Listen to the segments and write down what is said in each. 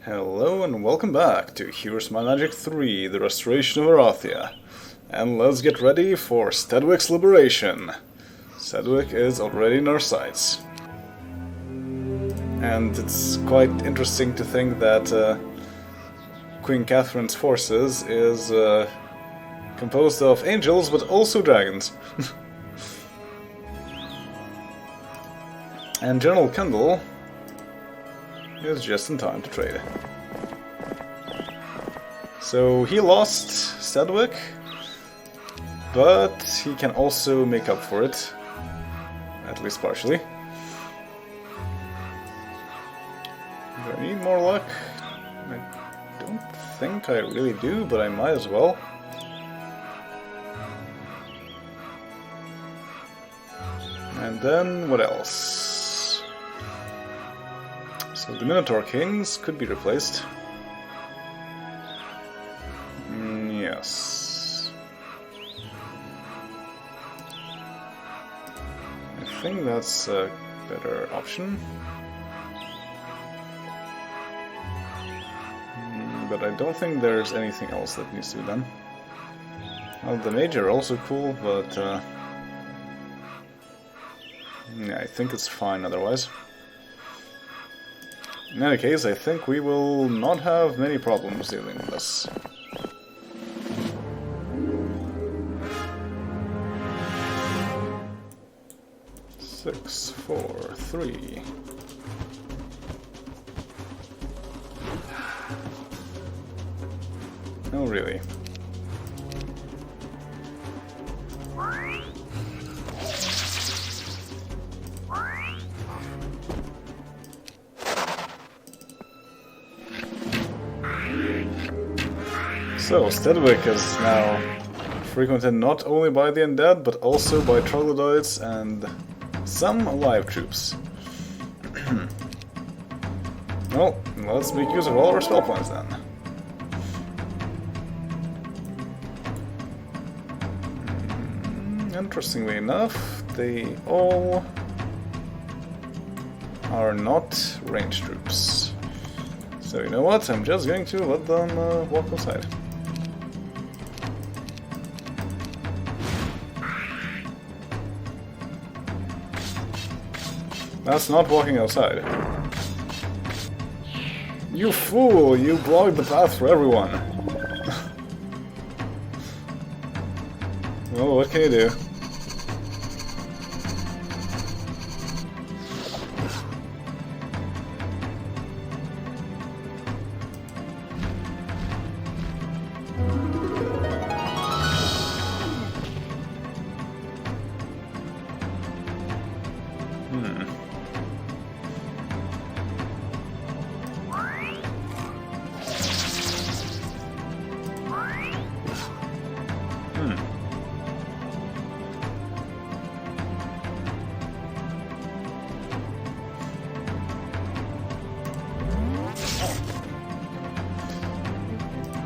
Hello and welcome back to Here's My Magic 3, the Restoration of Erathia. And let's get ready for Stedwick's liberation. Stedwick is already in our sights. And it's quite interesting to think that Queen Catherine's forces is composed of angels but also dragons. And General Kendall is just in time to trade. So he lost Stedwick, but he can also make up for it, at least partially. Do I need more luck? I don't think I really do, but I might as well. And then what else? So the Minotaur Kings could be replaced. Yes. I think that's a better option. But I don't think there's anything else that needs to be done. Well, the Mage are also cool, but yeah, I think it's fine otherwise. In any case, I think we will not have many problems dealing with this. Six, 4, 3. Oh, really? So, Stedwick is now frequented not only by the undead, but also by troglodytes and some alive troops. Well, let's make use of all our spell points then. Interestingly enough, they all are not ranged troops. So you know what, I'm just going to let them walk outside. That's not walking outside. You fool! You blocked the path for everyone! Well, what can you do?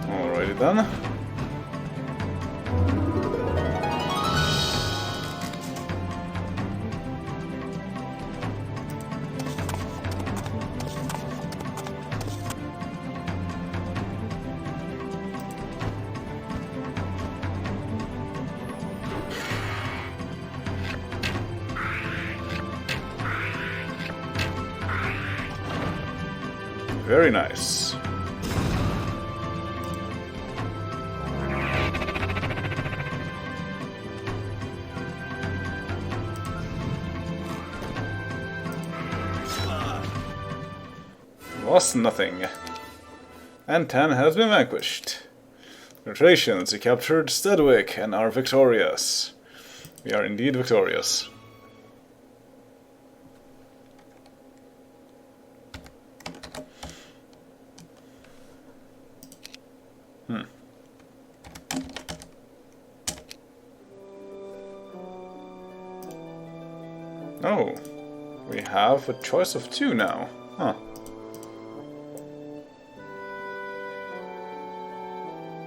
Alrighty then. Very nice. Lost nothing. And 10 has been vanquished. Congratulations, you captured Stedwick and are victorious. We are indeed victorious. Oh, we have a choice of 2 now. Huh.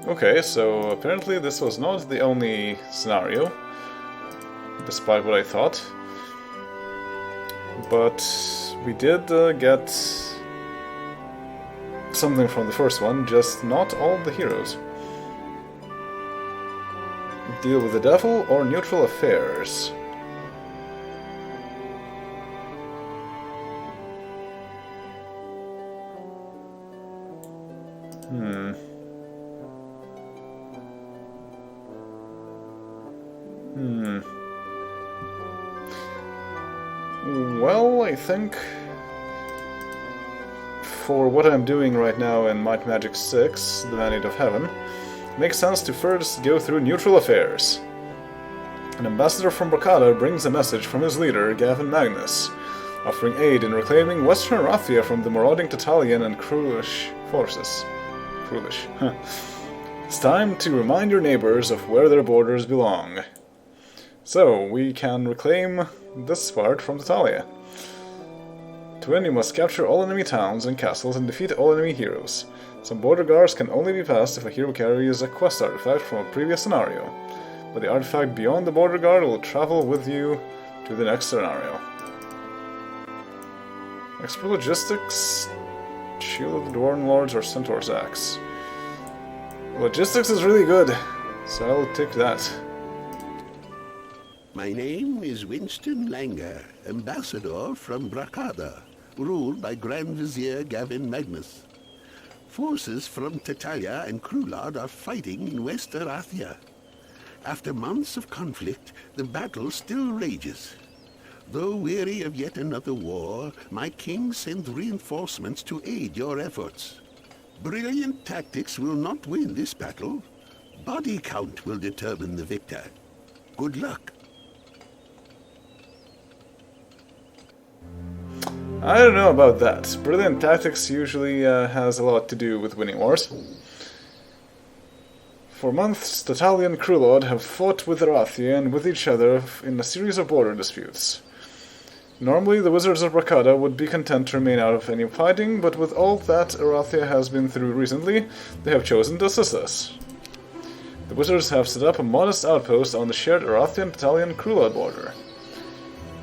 Okay, so apparently this was not the only scenario, despite what I thought. But we did get something from the first one, just not all the heroes. Deal with the devil or neutral affairs? Well, I think for what I'm doing right now in Might Magic 6, The Mandate of Heaven, it makes sense to first go through neutral affairs. An ambassador from Bracada brings a message from his leader, Gavin Magnus, offering aid in reclaiming Western Erathia from the marauding Tatalian and Krulish forces. Krulish. It's time to remind your neighbors of where their borders belong. So, we can reclaim this part from Tatalia. To win, you must capture all enemy towns and castles and defeat all enemy heroes. Some border guards can only be passed if a hero carries a quest artifact from a previous scenario, but the artifact beyond the border guard will travel with you to the next scenario. Expert Logistics, Shield of the Dwarven Lords, or Centaur's Axe. Logistics is really good, so I'll take that. My name is Winston Langer, ambassador from Bracada, ruled by Grand Vizier Gavin Magnus. Forces from Tatalia and Krulad are fighting in West Erathia. After months of conflict, the battle still rages. Though weary of yet another war, my king sends reinforcements to aid your efforts. Brilliant tactics will not win this battle. Body count will determine the victor. Good luck. I don't know about that. Brilliant tactics usually has a lot to do with winning wars. For months, Tatalian and Krulod have fought with Erathia and with each other in a series of border disputes. Normally, the Wizards of Bracada would be content to remain out of any fighting, but with all that Erathia has been through recently, they have chosen to assist us. The Wizards have set up a modest outpost on the shared Erathian-Tatalian-Krulod border.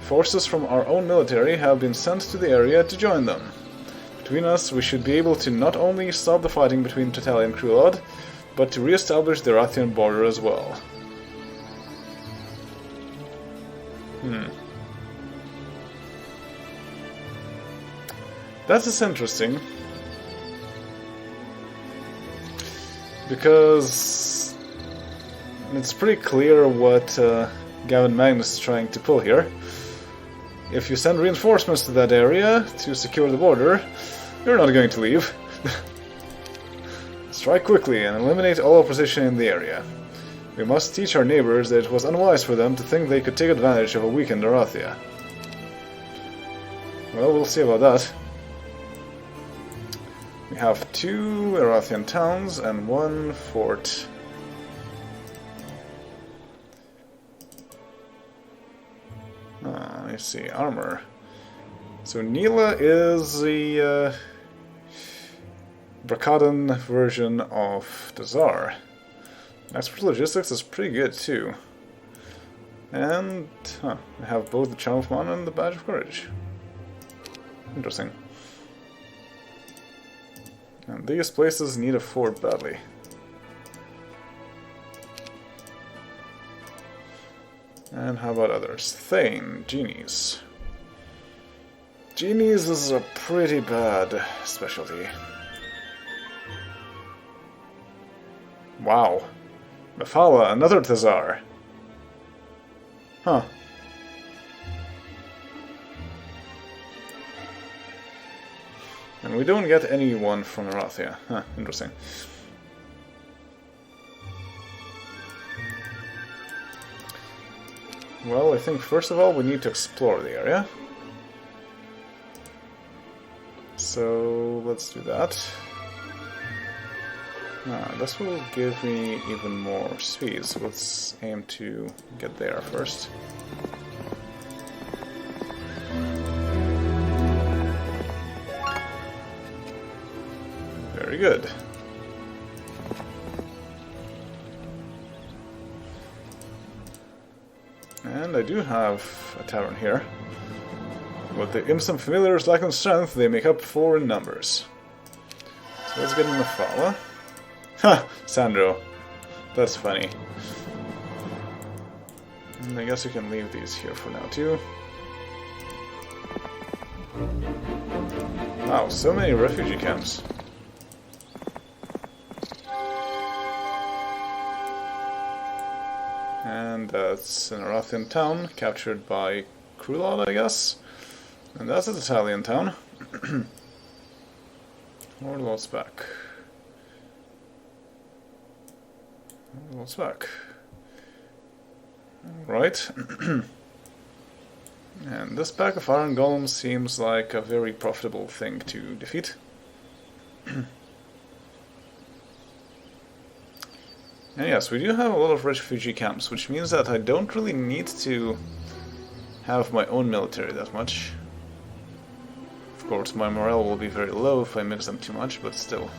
Forces from our own military have been sent to the area to join them. Between us, we should be able to not only stop the fighting between Tatalian and Krulod, but to re-establish the Erathian border as well. That is interesting. Because it's pretty clear what Gavin Magnus is trying to pull here. If you send reinforcements to that area to secure the border, you're not going to leave. Strike quickly and eliminate all opposition in the area. We must teach our neighbors that it was unwise for them to think they could take advantage of a weakened Erathia. Well, we'll see about that. We have 2 Erathian towns and 1 fort. Let's see, armor. So Nila is the Bracadan version of the Tsar. Expert Logistics is pretty good too. And I have both the Charm of Mana and the Badge of Courage. Interesting. And these places need a fort badly. And how about others? Thane, Genies. Genies is a pretty bad specialty. Wow. Mephala, another Tazar. Huh. And we don't get anyone from Erathia. Huh, interesting. Well, I think first of all we need to explore the area. So let's do that. This will give me even more speed, so let's aim to get there first. Very good. And I do have a tavern here. But the imps and familiars lack in strength, they make up for in numbers. Let's get in the Fala. Ha! Sandro. That's funny. And I guess you can leave these here for now too. Wow, so many refugee camps. And that's an Erathian town, captured by Krulad, I guess. And that's a Tatalian town. More lots back. More lots back. Right. And this pack of iron golems seems like a very profitable thing to defeat. And yes, we do have a lot of refugee camps, which means that I don't really need to have my own military that much. Of course, my morale will be very low if I mix them too much, but still.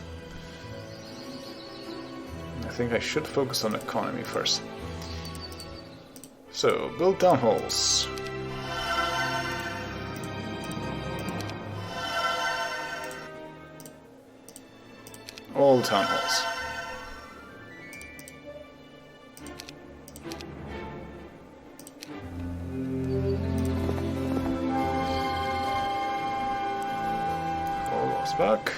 I think I should focus on economy first. So, build town halls. All town halls. Back.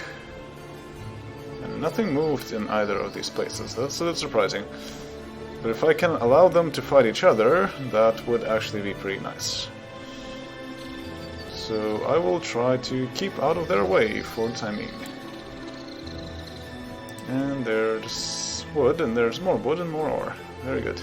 And nothing moved in either of these places. That's a bit surprising. But if I can allow them to fight each other, that would actually be pretty nice. So I will try to keep out of their way for the time being. And there's wood, and there's more wood and more ore. Very good.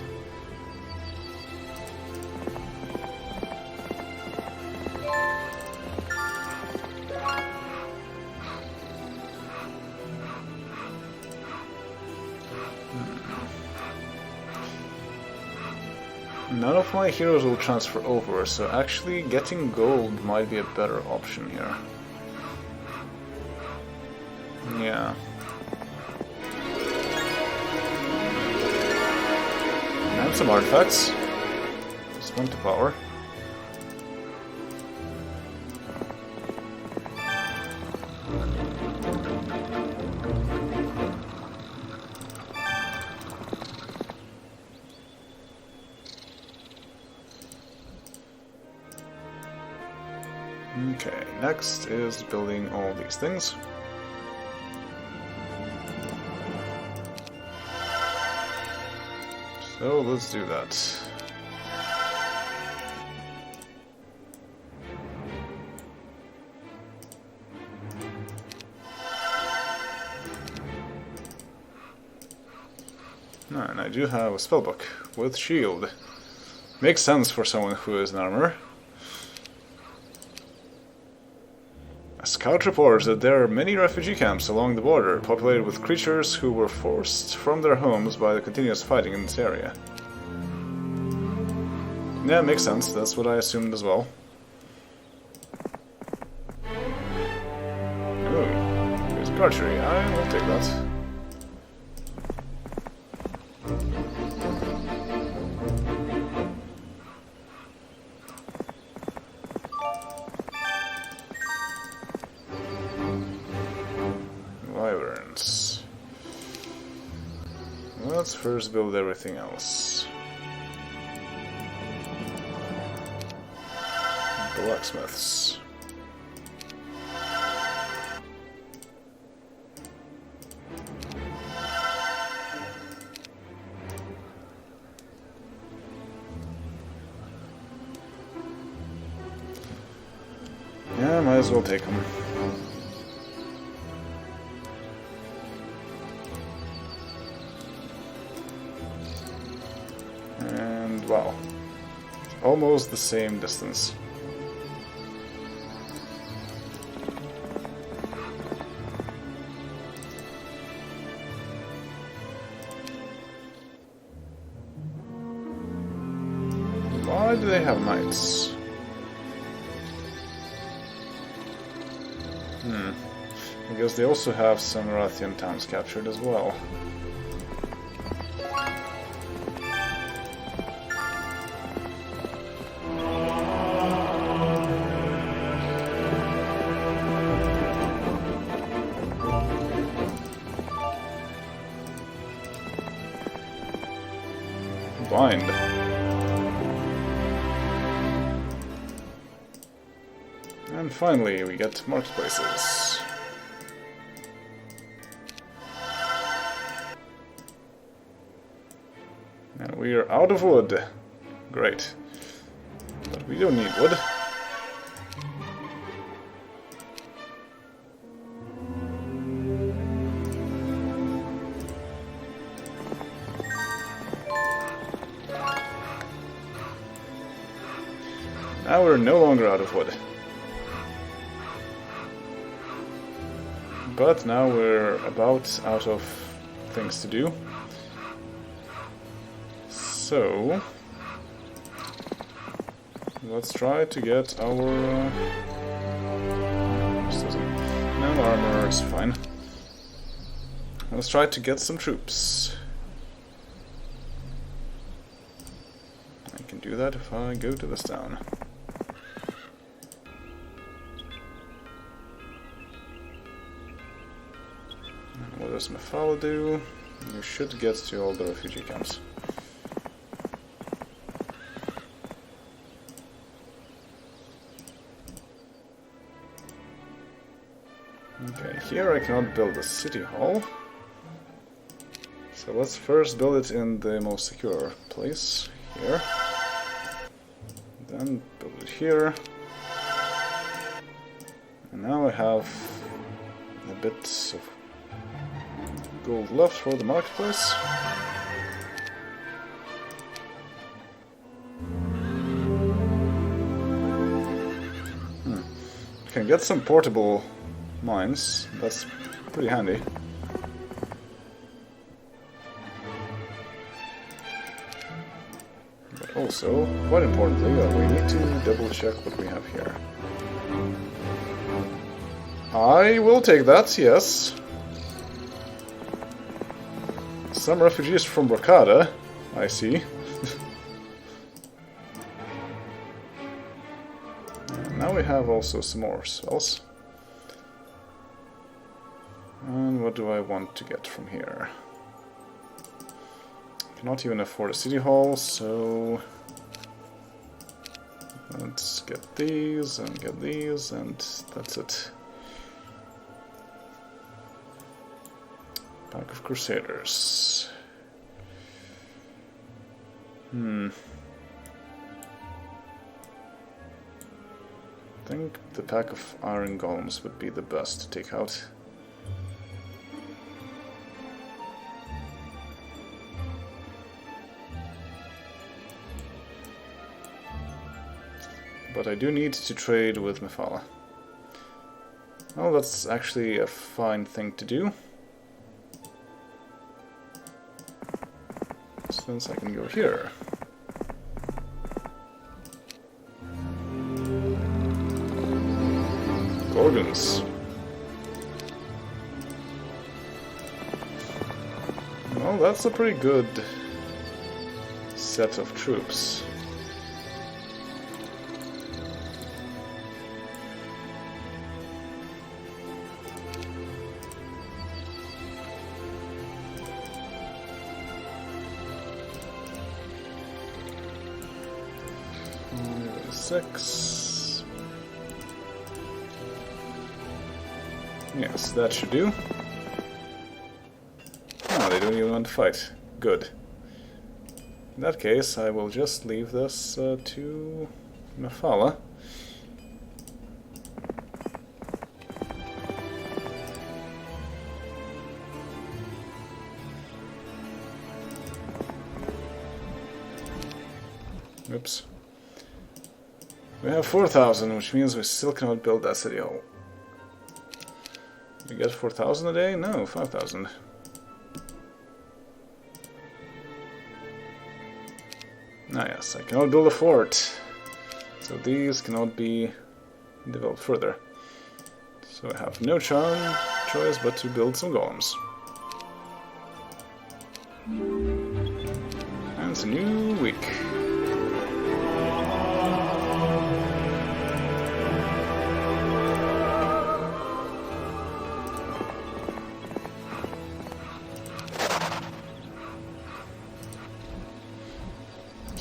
None of my heroes will transfer over, so actually getting gold might be a better option here. Yeah. And some artifacts. Just one to power. Okay, next is building all these things. So let's do that. And I do have a spellbook with shield. Makes sense for someone who is in armor. A scout reports that there are many refugee camps along the border, populated with creatures who were forced from their homes by the continuous fighting in this area. Yeah, makes sense. That's what I assumed as well. Ooh, here's archery. I will take that. Let's first build everything else. Blacksmiths. Yeah, might as well take them. Wow, almost the same distance. Why do they have knights? I guess they also have some Erathian towns captured as well. blind. And finally, we get marketplaces. And we are out of wood. Great. But we don't need wood. Now we're no longer out of wood. But now we're about out of things to do. So let's try to get our no armor is fine. Let's try to get some troops. I can do that if I go to this town. And what does Mephala do? You should get to all the refugee camps. Okay, here I cannot build a city hall. So let's first build it in the most secure place, here. Then build it here. And now I have a bit of gold left for the marketplace. Can get some portable mines, that's pretty handy. But also, quite importantly, we need to double check what we have here. I will take that, yes. Some refugees from Rakada, I see. Now we have also some more spells. And what do I want to get from here? Cannot even afford a city hall, so let's get these, and that's it. Pack of Crusaders. I think the pack of Iron Golems would be the best to take out. But I do need to trade with Mephala. Well, that's actually a fine thing to do. Since I can go here. Gorgons. Well, that's a pretty good set of troops. Six. Yes, that should do. Oh, they don't even want to fight. Good. In that case, I will just leave this to Mephala. Oops. We have 4,000, which means we still cannot build that city hall. We get 4,000 a day? No, 5,000. Ah yes, I cannot build a fort. So these cannot be developed further. So I have no choice but to build some golems. And it's a new week.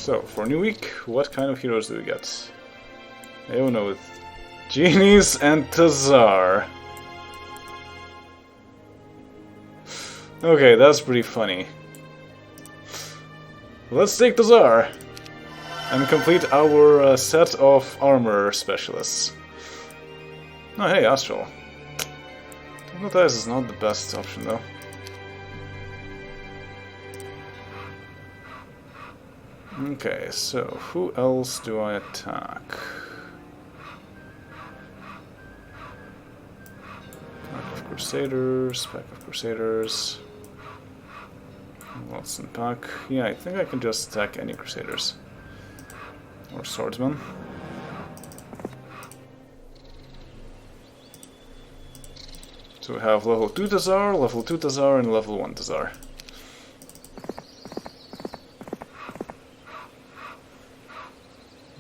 So, for a new week, what kind of heroes do we get? Oh no, with genies and Tazar. Okay, that's pretty funny. Let's take Tazar and complete our set of armor specialists. Oh hey, Astral. Hypnotize is not the best option though. Okay, so who else do I attack? Pack of Crusaders, Pack of Crusaders. Watson Pack. Yeah, I think I can just attack any Crusaders. Or Swordsman. So we have level 2 Tazar, level 2 Tazar, and level 1 Tazar.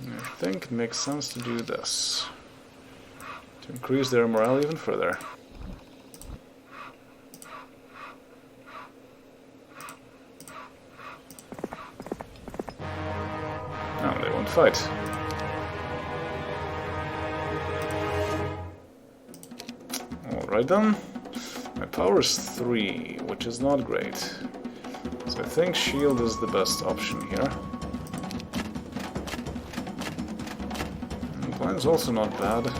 I think it makes sense to do this. To increase their morale even further. No, they won't fight. Alright then. My power is 3, which is not great. So I think shield is the best option here. And blind's also not bad.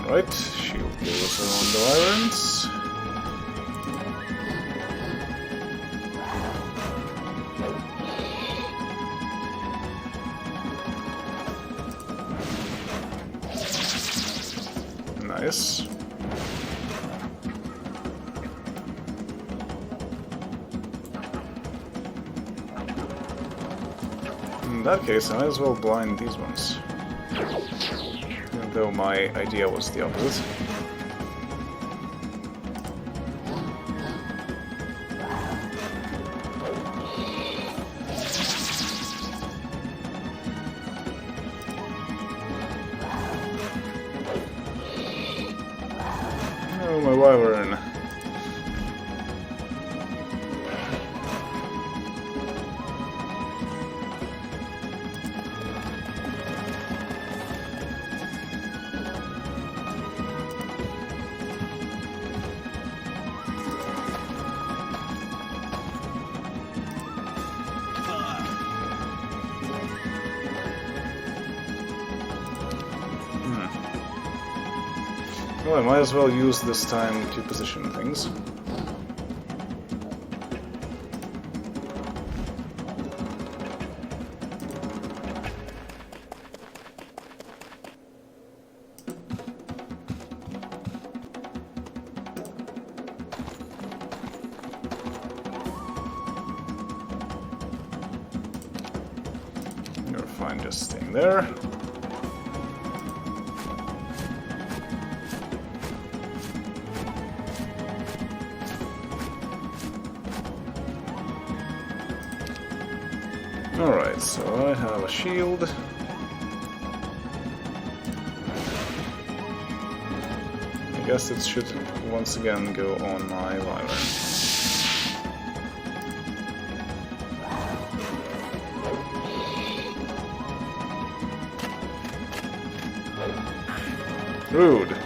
Right, shield goes around the irons. Nice. In that case, I might as well blind these ones. Though my idea was the opposite. Oh, my wyvern. Well, I might as well use this time to position things. You're fine just staying there. Alright, so I have a shield. I guess it should once again go on my wyvern. Rude.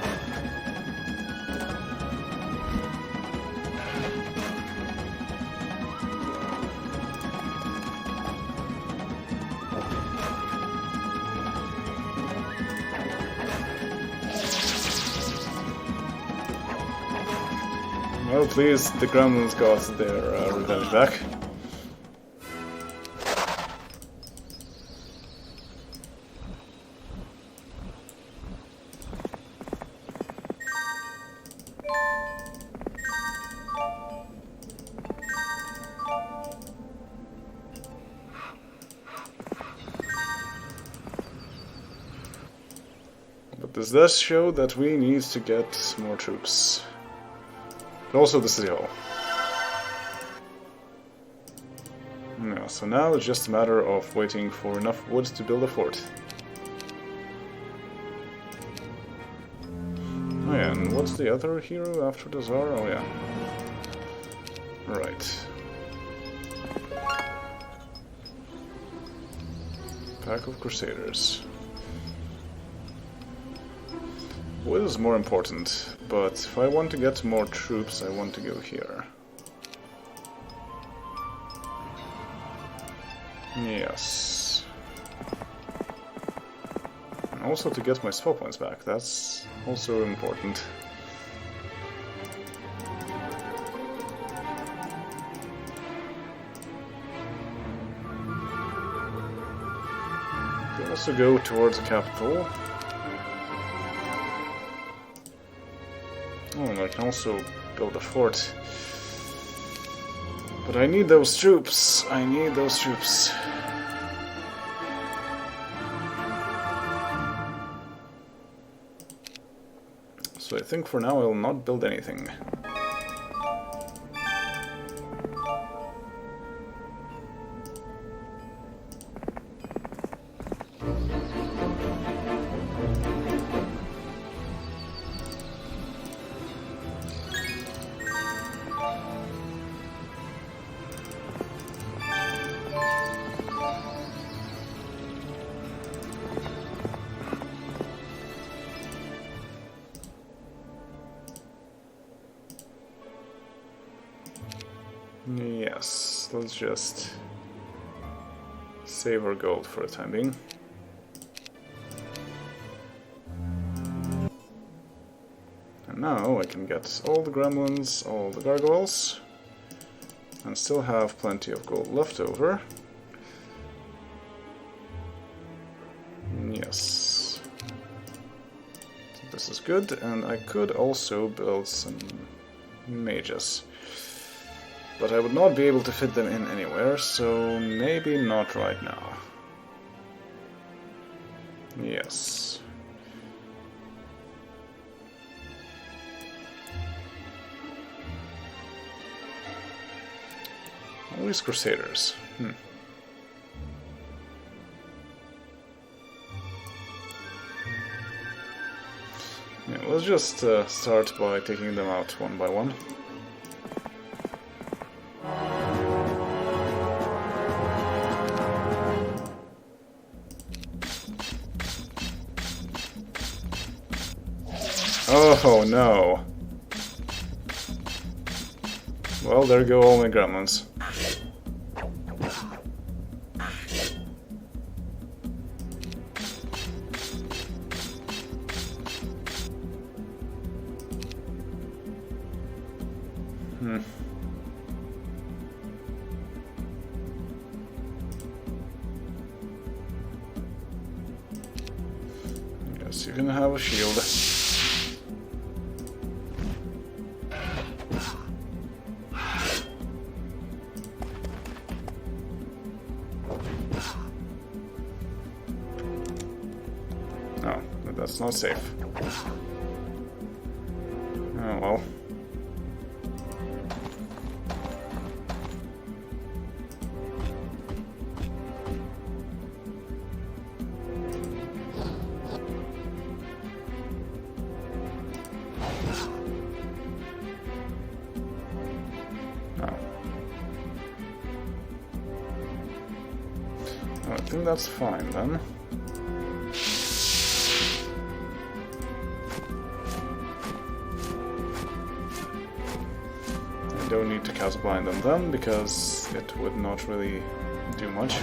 Well, please, the gremlins got their revenge back. This does show that we need to get more troops. But also the city hall. Yeah, so now it's just a matter of waiting for enough wood to build a fort. Oh yeah, and what's the other hero after the Tsar? Oh yeah. Right. Pack of Crusaders. Wood is more important, but if I want to get more troops, I want to go here. Yes. And also to get my spell points back, that's also important. They also go towards the capital. Oh, and I can also build a fort. But I need those troops. I need those troops. So I think for now I will not build anything. Yes, let's just save our gold for the time being. And now I can get all the gremlins, all the gargoyles, and still have plenty of gold left over. Yes. So this is good, and I could also build some mages. But I would not be able to fit them in anywhere, so maybe not right now. Yes. Always Crusaders. Yeah, let's just start by taking them out one by one. Oh no. Well, there go all my gremlins. Guess you can have a shield. No, that's not safe. Oh well. I think that's fine then. I don't need to cast blind on them because it would not really do much.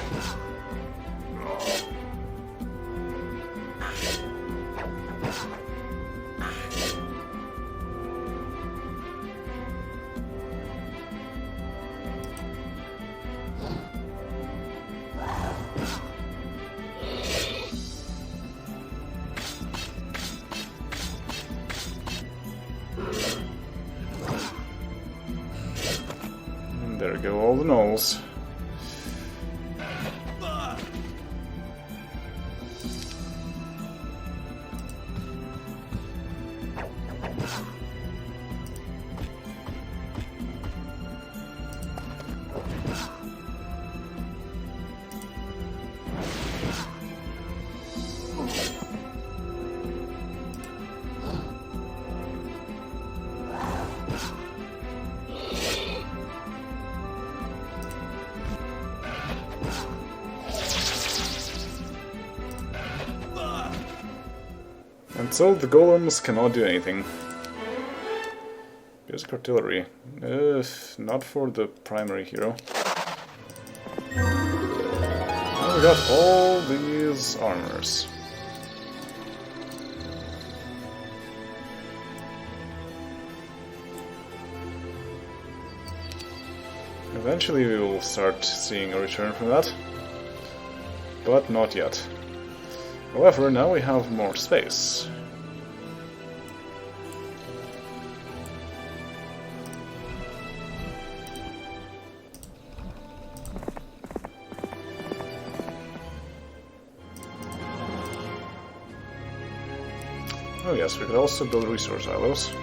There go all the gnolls. And so the golems cannot do anything. Basic artillery. Not for the primary hero. Now we got all these armors. Eventually we will start seeing a return from that. But not yet. However, now we have more space. Oh yes, we could also build resource silos.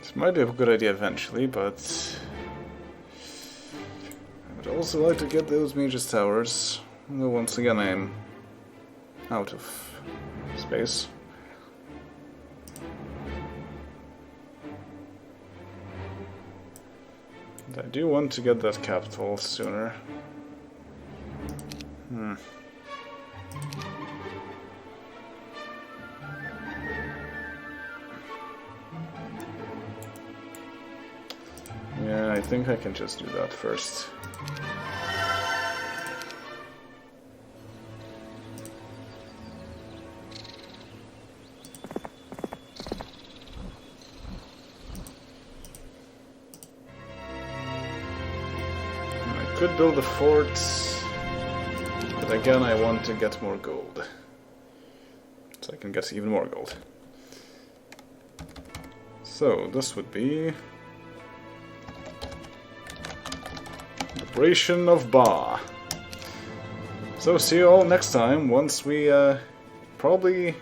This might be a good idea eventually, but I would also like to get those mage's towers. Although once again I am out of space. And I do want to get that capital sooner. Yeah, I think I can just do that first. I could build a fort, but again I want to get more gold. So I can get even more gold. So this would be Restoration of Ba. So see you all next time once we probably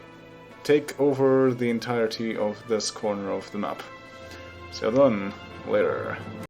take over the entirety of this corner of the map. See you then later.